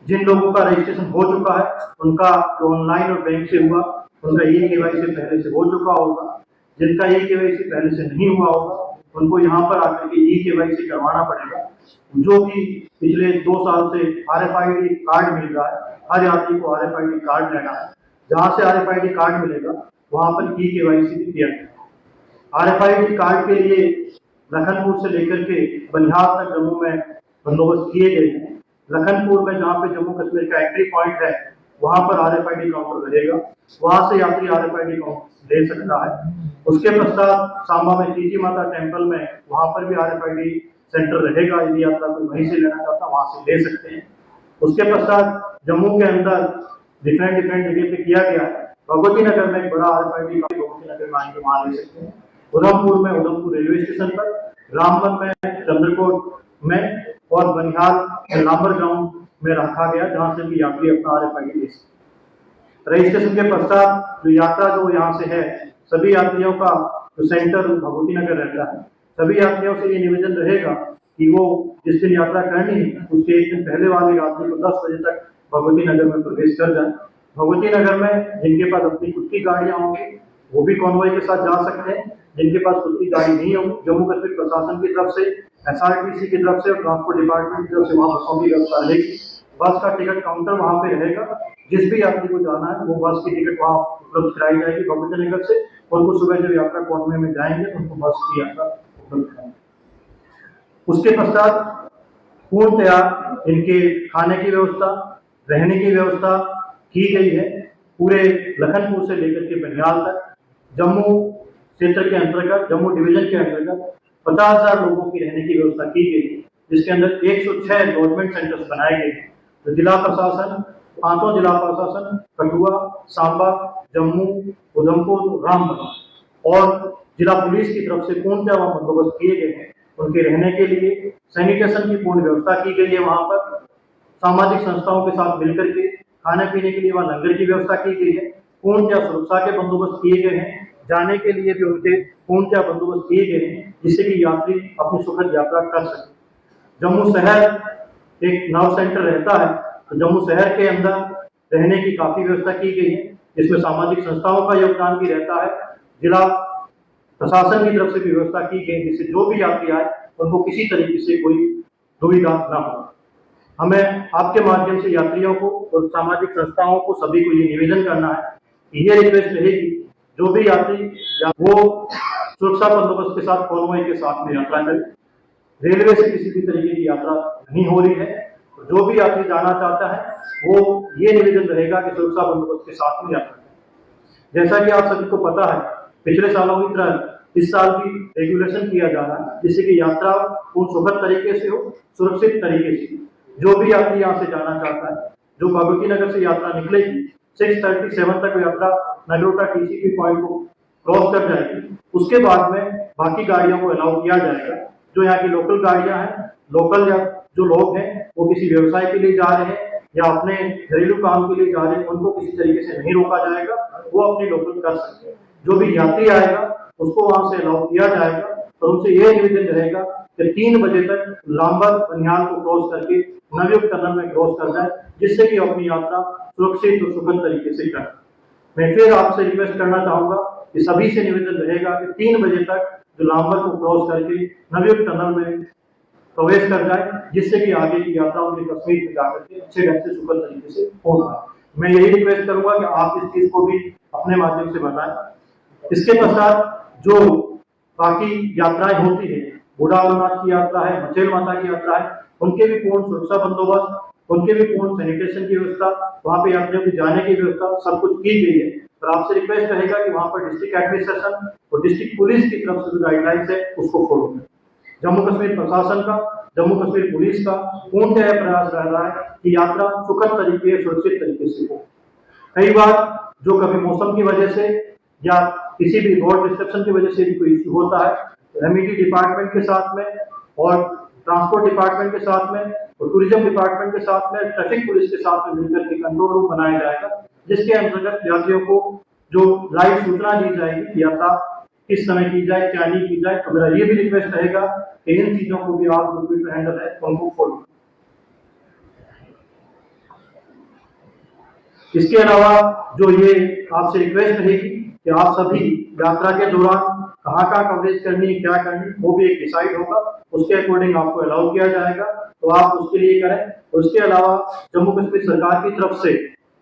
जिन लोगों का रजिस्ट्रेशन हो चुका है उनका जो ऑनलाइन और बैंक से हुआ उनका ई-केवाईसी पहले से हो चुका होगा। जिनका ई-केवाईसी पहले से नहीं हुआ होगा उनको यहाँ पर आकर के ई-केवाईसी करवाना पड़ेगा। जो भी पिछले 2 साल से RFID कार्ड मिल रहा है, हर यात्री को RFID कार्ड लेना है। जहाँ से RFID कार्ड मिलेगा वहाँ पर ई-केवाईसी भी किया जाएगा। RFID कार्ड के लिए लखनपुर से लेकर के बनिहाल तक जम्मू में बंदोबस्त किए गए हैं। लखनपुर में जहाँ पे जम्मू कश्मीर का एंट्री पॉइंट है वहाँ पर RFID काउंटर रहेगा, वहाँ से यात्री RFID काउंटर ले सकता है। उसके पश्चात सांबा में चीची माता टेम्पल में वहाँ पर भी RFID सेंटर रहेगा, यदि यात्रा कोई वहीं से लेना चाहता है वहाँ से ले सकते हैं। उसके पश्चात जम्मू के अंदर डिफरेंट जगह पे किया गया है। भगवती नगर में एक बड़ा RFID भगवती नगर में आएंगे वहाँ ले सकते हैं। उधमपुर में उधमपुर रेलवे स्टेशन पर, रामबन में चंद्रकोट में और बनिहाल लांबर ग्राउंड में रखा गया जहां से भी यात्री अपना RFID ले सकते। रजिस्ट्रेशन के पश्चात जो यात्रा जो यहाँ से है सभी यात्रियों का जो सेंटर भगवती नगर रहता है, सभी यात्रियों से ये निवेदन रहेगा कि वो जिस दिन यात्रा करनी है उसके एक दिन पहले वाले यात्री को 10 बजे तक भगवती नगर में प्रवेश कर जाए। भगवती नगर में जिनके पास अपनी खुद की गाड़ियां होंगी वो भी कॉन्वॉय के साथ जा सकते हैं। जिनके पास खुद की गाड़ी नहीं होगी, जम्मू कश्मीर प्रशासन की तरफ से, SRTC की तरफ से और ट्रांसपोर्ट डिपार्टमेंट की तरफ से वहाँ बसों की व्यवस्था रहेगी। बस का टिकट काउंटर वहाँ पे रहेगा। जिस भी यात्री को जाना है वो बस की टिकट वहाँ उपलब्ध कराई जाएगी भगवती नगर से। उनको सुबह जब यात्रा कॉन्वॉय में जाएंगे तो उनको बस की यात्रा उपलब्ध कराएंगे। उसके पश्चात पूर्णतया इनके खाने की व्यवस्था, रहने की व्यवस्था की गई है। पूरे लखनपुर से लेकर के बनिहाल तक जम्मू क्षेत्र के अंतर्गत, जम्मू डिवीजन के अंतर्गत 50,000 लोगों की रहने की व्यवस्था की गई है, जिसके अंदर 106 लॉजमेंट सेंटर्स बनाए गए हैं। तो जिला प्रशासन, 5 जिला प्रशासन कठुआ, सांबा, जम्मू, उधमपुर, रामबन और जिला पुलिस की तरफ से पूर्णतः वहाँ बंदोबस्त किए गए हैं। उनके रहने के लिए सैनिटेशन की पूर्ण व्यवस्था की गई है। वहाँ पर सामाजिक संस्थाओं के साथ मिलकर के खाने पीने के लिए वहाँ लंगर की व्यवस्था की गई है। पूर्णतः सुरक्षा के बंदोबस्त किए गए हैं। जाने के लिए भी उनके पूर्णतः बंदोबस्त किए गए हैं जिससे कि यात्री अपनी सुखद यात्रा कर सके। जम्मू शहर एक नव सेंटर रहता है तो जम्मू शहर के अंदर रहने की काफी व्यवस्था की गई है, जिसमें सामाजिक संस्थाओं का योगदान भी रहता है। जिला प्रशासन की तरफ से भी व्यवस्था की गई जिससे जो भी यात्री आए उनको किसी तरीके से कोई दुविधा न हो। हमें आपके माध्यम से यात्रियों को और सामाजिक संस्थाओं को सभी को ये निवेदन करना है कि ये रिक्वेस्ट रहेगी जो भी यात्री वो सुरक्षा बंदोबस्त के साथ कॉन्वॉय के साथ में यात्रा करें। रेलवे से किसी भी तरीके की यात्रा नहीं हो रही है, तो जो भी यात्री जाना चाहता है वो ये निवेदन रहेगा कि सुरक्षा बंदोबस्त के साथ में यात्रा करें। जैसा कि आप सभी को पता है पिछले सालों की तरह इस साल भी रेगुलेशन किया जा रहा है जिससे कि यात्रा पूर्ण सुखद तरीके से हो, सुरक्षित तरीके से। जो भी यात्री यहाँ से जाना चाहता है, जो भगवती नगर से यात्रा निकलेगी 6:37 तक यात्रा नगरोटा TCP पॉइंट को क्रॉस कर जाएगी। उसके बाद में बाकी गाड़ियों को अलाउ किया जाएगा। जो यहाँ की लोकल गाड़ियां हैं, लोकल या जो लोग हैं वो किसी व्यवसाय के लिए जा रहे हैं या अपने घरेलू काम के लिए जा रहे हैं, उनको किसी तरीके से नहीं रोका जाएगा, वो अपनी लोकल कर सकते हैं। जो भी यात्री आएगा उसको वहां से अलाउ किया जाएगा। तो उनसे यह निवेदन रहेगा कि 3 बजे तक लांबर बनिहाल को क्रॉस करके नवयुक्त टनल में क्रॉस कर जाए, जिससे कि अपनी यात्रा सुरक्षित और सुखद तरीके से करें। मैं फिर आपसे रिक्वेस्ट करना चाहूंगा कि सभी से निवेदन रहेगा कि 3 बजे तक जो लांबर को क्रॉस करके नवयुक्त टनल में प्रवेश कर जाए, जिससे कि आगे की यात्रा उनके कश्मीर में जाकर के अच्छे ढंग से सुखद तरीके से हो पाए। मैं यही रिक्वेस्ट करूंगा कि आप इस चीज को भी अपने माध्यम से बताएं। इसके पश्चात जो बाकी यात्राएं होती है, बूढ़ा अमरनाथ की यात्रा है, मचेल माता की यात्रा है, उनके भी पूर्ण सुरक्षा बंदोबस्त, उनके भी पूर्ण सैनिटेशन की व्यवस्था, वहां पे यात्रियों के जाने की व्यवस्था सब कुछ की गई है। और आपसे रिक्वेस्ट रहेगा कि वहां पर डिस्ट्रिक्ट एडमिनिस्ट्रेशन और डिस्ट्रिक्ट पुलिस की तरफ से जो गाइडलाइंस है उसको फॉलो करें। जम्मू कश्मीर प्रशासन का, जम्मू कश्मीर पुलिस का पूर्णतः प्रयास रह रहा है कि यात्रा सुखद तरीके, सुरक्षित तरीके से हो। कई बार जो कभी मौसम की वजह से या किसी भी रोड डिस्ट्रक्शन की वजह से भी कोई इश्यू होता है, रेमिडी डिपार्टमेंट के साथ में और ट्रांसपोर्ट डिपार्टमेंट के साथ में और टूरिज्म डिपार्टमेंट के साथ में, ट्रैफिक पुलिस के साथ में मिलकर के कंट्रोल रूम बनाया जाएगा, जिसके अंतर्गत यात्रियों को जो लाइव सूचना दी जाएगी कि यात्रा किस समय की जाए, क्या नहीं की जाए। तो मेरा ये भी रिक्वेस्ट रहेगा कि इन चीजों को भी आप हैंडल है उनको फॉलो। इसके अलावा जो ये आपसे रिक्वेस्ट रहेगी कि आप सभी यात्रा के दौरान कहाँ कवरेज करनी है, क्या करनी, वो भी एक डिसाइड होगा, उसके अकॉर्डिंग आपको अलाउ किया जाएगा, तो आप उसके लिए करें। उसके अलावा जम्मू कश्मीर सरकार की तरफ से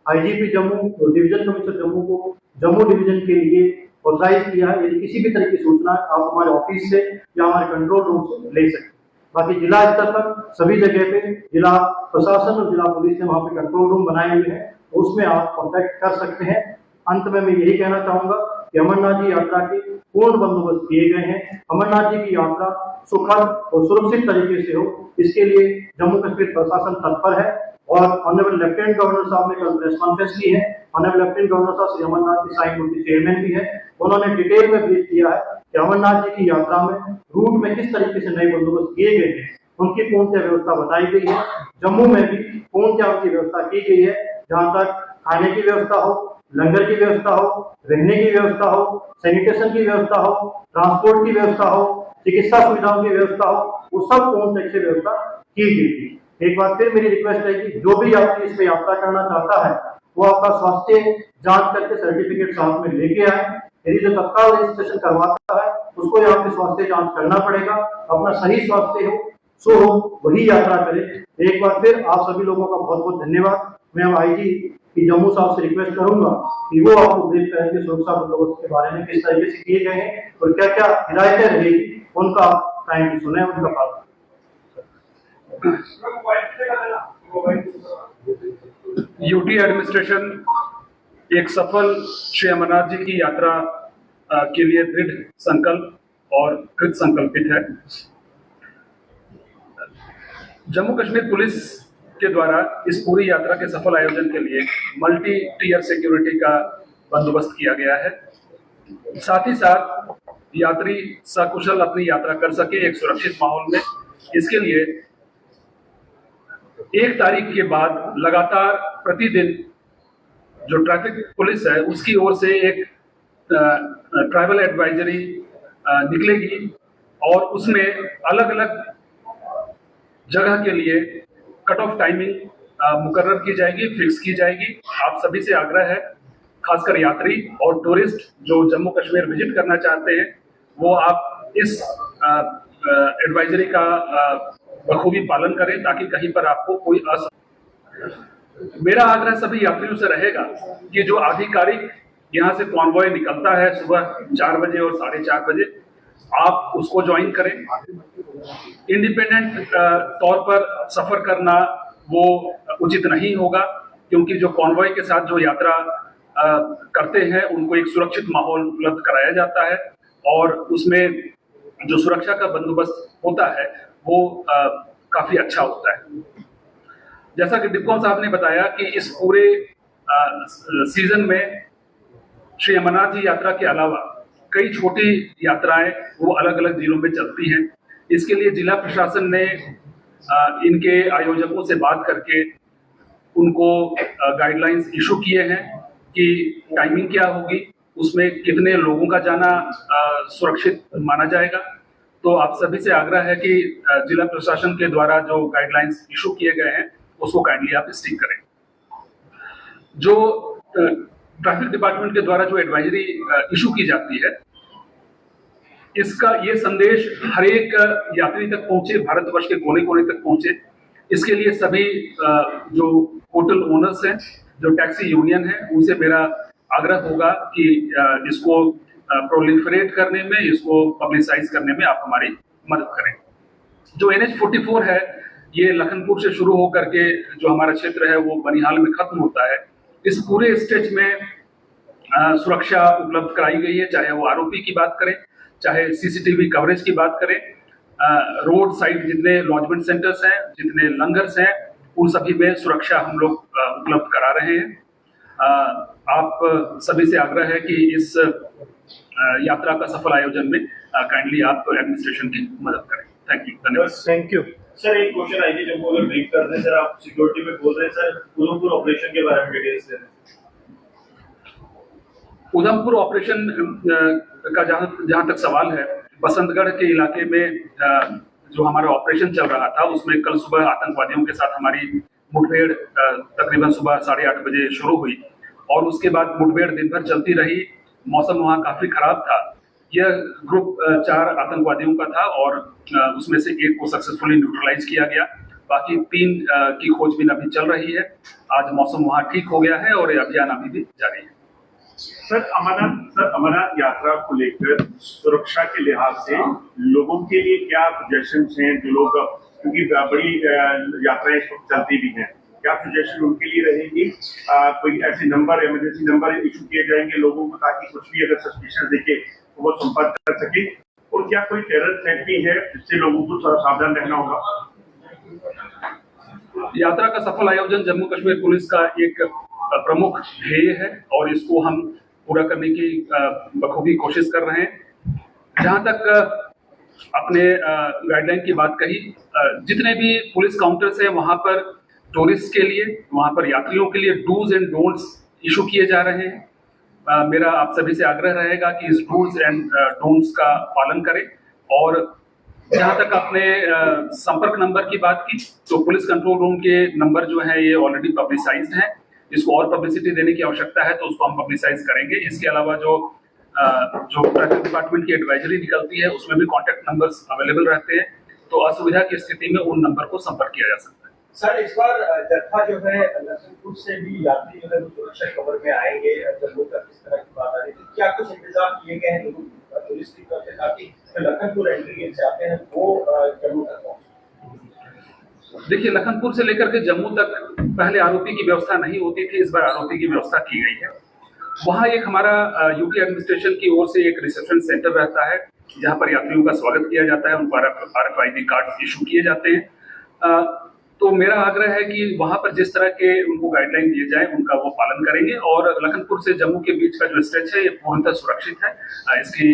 आईजीपी जम्मू और डिवीजन कमिश्नर जम्मू को जम्मू डिवीजन के लिए ऑथराइज किया है। यदि किसी भी तरह की सूचना आप हमारे ऑफिस से या हमारे कंट्रोल रूम से ले सकते हैं। बाकी जिला स्तर पर सभी जगह पे जिला प्रशासन और जिला पुलिस ने वहाँ पे कंट्रोल रूम बनाए हुए हैं, उसमें आप कॉन्टेक्ट कर सकते हैं। अंत में मैं यही कहना चाहूंगा कि अमरनाथ जी यात्रा के पूर्ण बंदोबस्त किए गए हैं। अमरनाथ जी की यात्रा सुखद और सुरक्षित तरीके से हो, इसके लिए जम्मू कश्मीर प्रशासन तत्पर है। और ऑनरेबल लेफ्टिनेंट गवर्नर साहब ने कल प्रेस कॉन्फ्रेंस की है। ऑनरेबल लेफ्टिनेंट गवर्नर साहब श्री अमरनाथ की साइन उनके चेयरमैन भी है। उन्होंने डिटेल में ब्रीफ किया है कि अमरनाथ जी की यात्रा में रूट में किस तरीके से नए बंदोबस्त किए गए हैं, उनकी पूर्णतः व्यवस्था बताई गई है। जम्मू में भी पूर्णतः उनकी व्यवस्था की गई है, जहाँ तक खाने की व्यवस्था हो, लंगर की व्यवस्था हो, रहने की व्यवस्था हो, सैनिटेशन की व्यवस्था हो, ट्रांसपोर्ट की व्यवस्था हो, चिकित्सा सुविधाओं की व्यवस्था हो, वो सब पूर्ण से व्यवस्था की गई थी। एक बार फिर मेरी रिक्वेस्ट है कि जो भी यात्री इसमें यात्रा करना चाहता है वो आपका स्वास्थ्य जांच करके सर्टिफिकेट साथ में लेके आए। यदि जो तत्काल रजिस्ट्रेशन करवाता है उसको यहाँ पे स्वास्थ्य जांच करना पड़ेगा। अपना सही स्वास्थ्य हो सो हो वही यात्रा करे। एक बार फिर आप सभी लोगों का बहुत बहुत धन्यवाद। मैं अब आईजी की जम्मू साहब से रिक्वेस्ट करूंगा कि वो आपको ब्रीफ करेंगे सुरक्षा बंदोबस्त के बारे में, किस तरीके से किए गए हैं और क्या क्या हिदायतें रहेगी, उनका आप टाइम सुने, उनका पालन। यूटी एडमिनिस्ट्रेशन एक सफल श्री अमरनाथ जी की यात्रा के लिए दृढ़ संकल्प और कृत संकल्पित है। जम्मू कश्मीर पुलिस के द्वारा इस पूरी यात्रा के सफल आयोजन के लिए मल्टी टीयर सिक्योरिटी का बंदोबस्त किया गया है। साथ ही साथ यात्री सकुशल अपनी यात्रा कर सके एक सुरक्षित माहौल में, इसके लिए 1 तारीख के बाद लगातार प्रतिदिन जो ट्रैफिक पुलिस है उसकी ओर से एक ट्रैवल एडवाइजरी निकलेगी और उसमें अलग अलग जगह के लिए कट ऑफ टाइमिंग मुकर्रर की जाएगी, फिक्स की जाएगी। आप सभी से आग्रह है, खासकर यात्री और टूरिस्ट जो जम्मू कश्मीर विजिट करना चाहते हैं, वो आप इस एडवाइजरी का बखूबी पालन करें ताकि कहीं पर आपको कोई मेरा आग्रह सभी यात्रियों से रहेगा कि जो आधिकारिक यहाँ से कॉन्वॉय निकलता है सुबह 4 बजे और 4:30 बजे, आप उसको ज्वाइन करें। इंडिपेंडेंट तौर पर सफर करना वो उचित नहीं होगा, क्योंकि जो कॉन्वॉय के साथ जो यात्रा करते हैं उनको एक सुरक्षित माहौल उपलब्ध कराया जाता है और उसमें जो सुरक्षा का बंदोबस्त होता है वो काफी अच्छा होता है। जैसा कि डिप्कॉम साहब ने बताया कि इस पूरे सीजन में श्री अमरनाथ जी यात्रा के अलावा कई छोटी यात्राएं वो अलग अलग जिलों में चलती हैं। इसके लिए जिला प्रशासन ने इनके आयोजकों से बात करके उनको गाइडलाइंस इशू किए हैं कि टाइमिंग क्या होगी, उसमें कितने लोगों का जाना सुरक्षित माना जाएगा। तो आप सभी से आग्रह है कि जिला प्रशासन के द्वारा जो गाइडलाइंस इशू किए गए हैं उसको काइंडली आप स्टिक करें। जो ट्रैफिक डिपार्टमेंट के द्वारा जो एडवाइजरी इशू की जाती है, इसका ये संदेश हर एक यात्री तक पहुंचे, भारतवर्ष के कोने कोने तक पहुंचे। इसके लिए सभी जो होटल ओनर्स हैं, जो टैक्सी यूनियन है, उनसे मेरा आग्रह होगा कि इसको प्रोलिफरेट करने में, इसको पब्लिसाइज करने में आप हमारी मदद करें। जो NH-44 है, ये लखनपुर से शुरू होकर के जो हमारा क्षेत्र है वो बनिहाल में खत्म होता है। इस पूरे स्ट्रेच में सुरक्षा उपलब्ध कराई गई है, चाहे वो आरोपी की बात करें, चाहे CCTV कवरेज की बात करें, रोड साइड जितने लॉजमेंट सेंटर्स हैं, जितने लंगर्स हैं, उन सभी में सुरक्षा हम लोग उपलब्ध करा रहे हैं। आप सभी से आग्रह है कि इस यात्रा का सफल आयोजन में काइंडली आप एडमिनिस्ट्रेशन की मदद करें। थैंक यू, धन्यवाद। Thank you sir. एक क्वेश्चन आई थी जब अगर ब्रीफ करते हैं सर, आप सिक्योरिटी में बोल रहे हैं सर, उधमपुर ऑपरेशन के बारे में डिटेल्स दें। उधमपुर ऑपरेशन का जहां तक सवाल है, बसंतगढ़ के इलाके में जो हमारा ऑपरेशन चल रहा था उसमें कल सुबह आतंकवादियों के साथ हमारी मुठभेड़ तकरीबन सुबह 8:30 बजे शुरू हुई और उसके बाद मुठभेड़ दिन भर चलती रही। मौसम वहाँ काफी खराब था। यह ग्रुप 4 आतंकवादियों का था और उसमें से एक को सक्सेसफुली न्यूट्रलाइज किया गया। बाकी 3 की खोजबीन अभी चल रही है। आज मौसम वहाँ ठीक हो गया है और ये अभियान अभी भी जारी है। सर अमरनाथ यात्रा को लेकर सुरक्षा के लिहाज से लोगों के लिए क्या सजेशंस हैं, जो लोग क्योंकि बड़ी यात्राएं इस वक्त चलती भी हैं, क्या सजेशन उनके लिए रहेंगी? कोई ऐसे नंबर, इमरजेंसी नंबर इशू किए जाएंगे लोगों को ताकि कुछ भी अगर सस्पिशियस दिखे तो वो संपर्क कर सके? और क्या कोई टेरर थ्रेट भी है जिससे लोगों को थोड़ा सावधान रहना होगा? यात्रा का सफल आयोजन जम्मू कश्मीर पुलिस का एक प्रमुख ध्येय है और इसको हम पूरा करने की बखूबी कोशिश कर रहे हैं। जहां तक अपने गाइडलाइन की बात कही, जितने भी पुलिस काउंटर्स हैं वहां पर टूरिस्ट के लिए, वहां पर यात्रियों के लिए डूज एंड डोंट्स इशू किए जा रहे हैं। मेरा आप सभी से आग्रह रहेगा कि इस डूज एंड डोंट्स का पालन करें। और जहां तक अपने संपर्क नंबर की बात की, तो पुलिस कंट्रोल रूम के नंबर जो है ये ऑलरेडी पब्लिसाइज्ड हैं। इसको और पब्लिसिटी देने की आवश्यकता है तो उसको हम पब्लिसाइज करेंगे। इसके अलावा जो ट्रैफिक डिपार्टमेंट की एडवाइजरी निकलती है उसमें भी कॉन्टैक्ट नंबर्स अवेलेबल रहते हैं, तो असुविधा की स्थिति में उन नंबर को संपर्क किया जा सकता है। सर, इस बार जत्था जो है लखनपुर से भी यात्री जो है वो सुरक्षा कवर में आएंगे, जम्मू तक इस तरह की बात आ रही थी। क्या कुछ इंतजाम किए गए हैं लोगों पुलिस की तरफ से ताकि जो लखनपुर एंट्री गेट से आते हैं वो जम्मू तक पहुंचे? देखिए, लखनपुर से लेकर के जम्मू तक पहले आरोपी की व्यवस्था नहीं होती थी, इस बार आरोपी की व्यवस्था की गई है। वहाँ एक हमारा यूटी एडमिनिस्ट्रेशन की ओर से एक रिसेप्शन सेंटर रहता है जहाँ पर यात्रियों का स्वागत किया जाता है, उनको RFID कार्ड इशू किए जाते हैं। तो मेरा आग्रह है कि वहाँ पर जिस तरह के उनको गाइडलाइन दिए जाए उनका वो पालन करेंगे और लखनपुर से जम्मू के बीच का जो स्ट्रेच है ये पूर्णतः सुरक्षित है। इसकी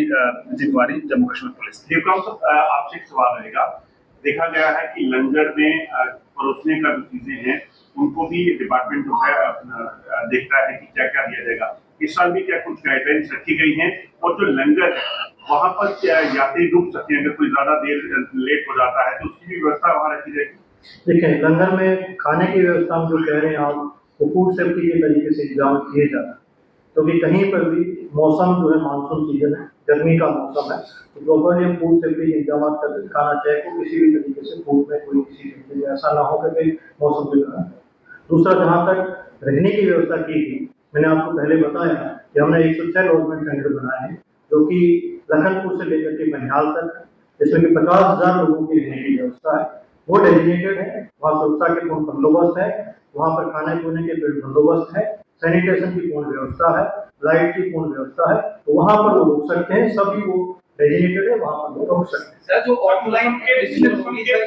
जिम्मेवारी जम्मू कश्मीर पुलिस की। आपसे एक सवाल रहेगा, देखा गया है कि लंगर में परोसने का जो चीजें हैं उनको भी डिपार्टमेंट जो है देखता है कि क्या क्या दिया जाएगा। इस साल भी क्या कुछ गाइडलाइंस रखी गई हैं? और जो लंगर है वहाँ पर क्या यात्री रुक सकते हैं, अगर कोई ज्यादा देर लेट हो जाता है तो उसकी भी व्यवस्था वहाँ रखी जाएगी? देखिए, लंगर में खाने की व्यवस्था हम जो कह रहे हैं आप, वो फूड सेफ्टी के तरीके से इंतजाम किए जा रहे हैं, क्योंकि कहीं पर भी मौसम जो है मानसून सीजन है, गर्मी का मौसम है, तो प्रॉपरली हम फूड सेफ्टी के इंतजाम करके खाना चाहे तो किसी भी तरीके से फूड में कोई किसी तरीके से ऐसा ना हो कि मौसम बिगड़ा। दूसरा, जहाँ तक रहने की व्यवस्था की थी, मैंने आपको पहले बताया कि हमने 106 गवर्नमेंट सेंटर बनाए हैं जो कि लखनपुर से लेकर के बनिहाल तक, जिसमें कि 50,000 लोगों की रहने की व्यवस्था है, वो डेजिग्नेटेड है। वहाँ सुरक्षा के पूर्ण बंदोबस्त है, वहाँ पर खाने पीने के पूर्ण बंदोबस्त है, सैनिटेशन की पूर्ण व्यवस्था है, लाइट की पूर्ण व्यवस्था है, तो वहाँ पर वो रुक सकते हैं। सभी वो डेजिग्नेटेड है, वहाँ पर वो रुक सकते हैं। सर, जो ऑनलाइन